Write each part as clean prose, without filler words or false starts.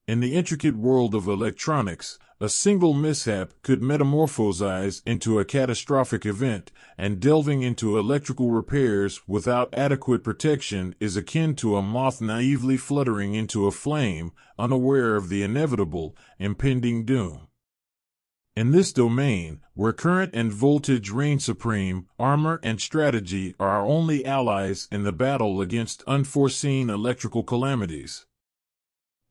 In the intricate world of electronics, a single mishap could metamorphosize into a catastrophic event, and delving into electrical repairs without adequate protection is akin to a moth naively fluttering into a flame, unaware of the inevitable, impending doom. In this domain, where current and voltage reign supreme, armor and strategy are our only allies in the battle against unforeseen electrical calamities.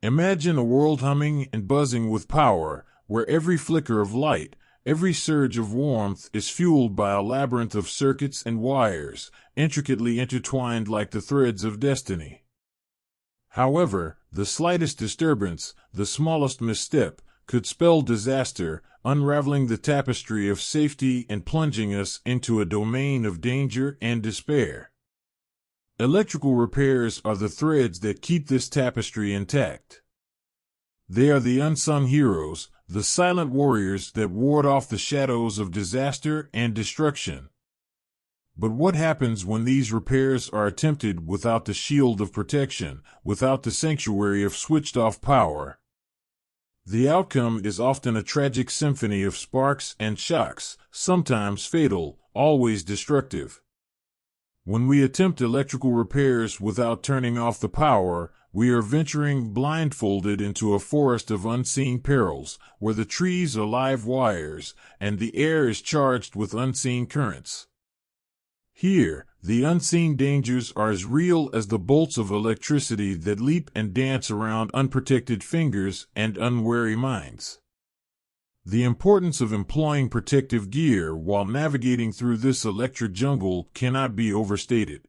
Imagine a world humming and buzzing with power, where every flicker of light, every surge of warmth is fueled by a labyrinth of circuits and wires, intricately intertwined like the threads of destiny. However, the slightest disturbance, the smallest misstep, could spell disaster, unraveling the tapestry of safety and plunging us into a domain of danger and despair. Electrical repairs are the threads that keep this tapestry intact. They are the unsung heroes, the silent warriors that ward off the shadows of disaster and destruction. But what happens when these repairs are attempted without the shield of protection, without the sanctuary of switched-off power? The outcome is often a tragic symphony of sparks and shocks, sometimes fatal, always destructive. When we attempt electrical repairs without turning off the power, we are venturing blindfolded into a forest of unseen perils, where the trees are live wires, and the air is charged with unseen currents. Here, the unseen dangers are as real as the bolts of electricity that leap and dance around unprotected fingers and unwary minds. The importance of employing protective gear while navigating through this electric jungle cannot be overstated.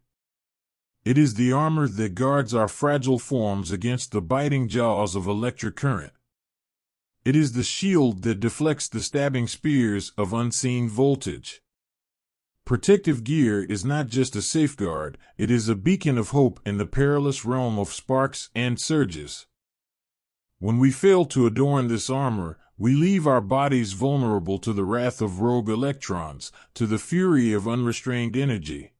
It is the armor that guards our fragile forms against the biting jaws of electric current. It is the shield that deflects the stabbing spears of unseen voltage. Protective gear is not just a safeguard, it is a beacon of hope in the perilous realm of sparks and surges. When we fail to adorn this armor, we leave our bodies vulnerable to the wrath of rogue electrons, to the fury of unrestrained energy.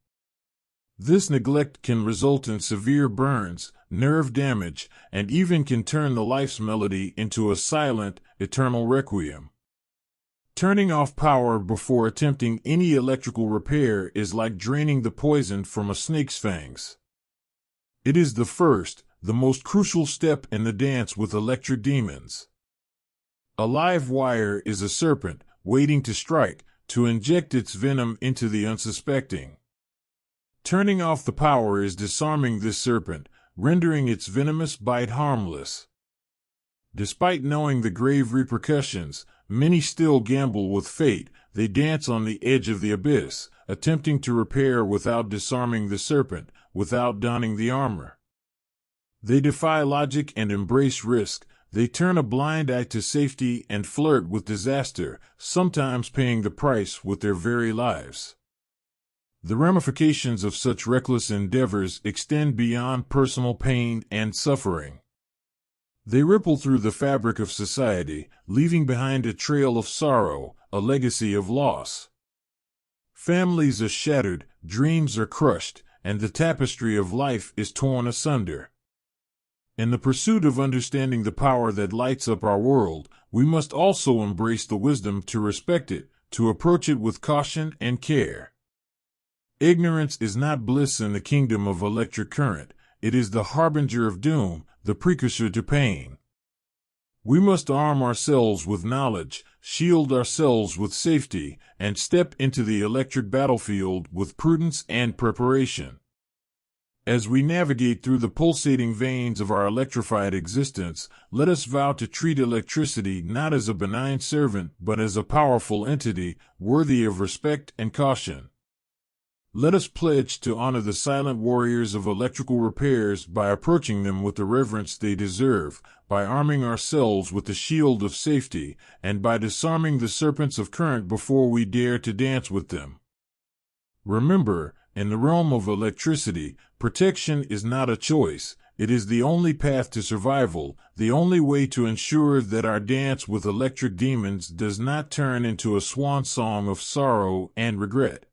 This neglect can result in severe burns, nerve damage, and even can turn the life's melody into a silent, eternal requiem. Turning off power before attempting any electrical repair is like draining the poison from a snake's fangs. It is the first, the most crucial step in the dance with electric demons. A live wire is a serpent, waiting to strike, to inject its venom into the unsuspecting. Turning off the power is disarming this serpent, rendering its venomous bite harmless. Despite knowing the grave repercussions, many still gamble with fate. They dance on the edge of the abyss, attempting to repair without disarming the serpent, without donning the armor. They defy logic and embrace risk. They turn a blind eye to safety and flirt with disaster, sometimes paying the price with their very lives. The ramifications of such reckless endeavors extend beyond personal pain and suffering. They ripple through the fabric of society, leaving behind a trail of sorrow, a legacy of loss. Families are shattered, dreams are crushed, and the tapestry of life is torn asunder. In the pursuit of understanding the power that lights up our world, we must also embrace the wisdom to respect it, to approach it with caution and care. Ignorance is not bliss in the kingdom of electric current. It is the harbinger of doom, the precursor to pain. We must arm ourselves with knowledge, shield ourselves with safety, and step into the electric battlefield with prudence and preparation. As we navigate through the pulsating veins of our electrified existence, let us vow to treat electricity not as a benign servant but as a powerful entity, worthy of respect and caution. Let us pledge to honor the silent warriors of electrical repairs by approaching them with the reverence they deserve, by arming ourselves with the shield of safety, and by disarming the serpents of current before we dare to dance with them. Remember, in the realm of electricity, protection is not a choice. It is the only path to survival, the only way to ensure that our dance with electric demons does not turn into a swan song of sorrow and regret.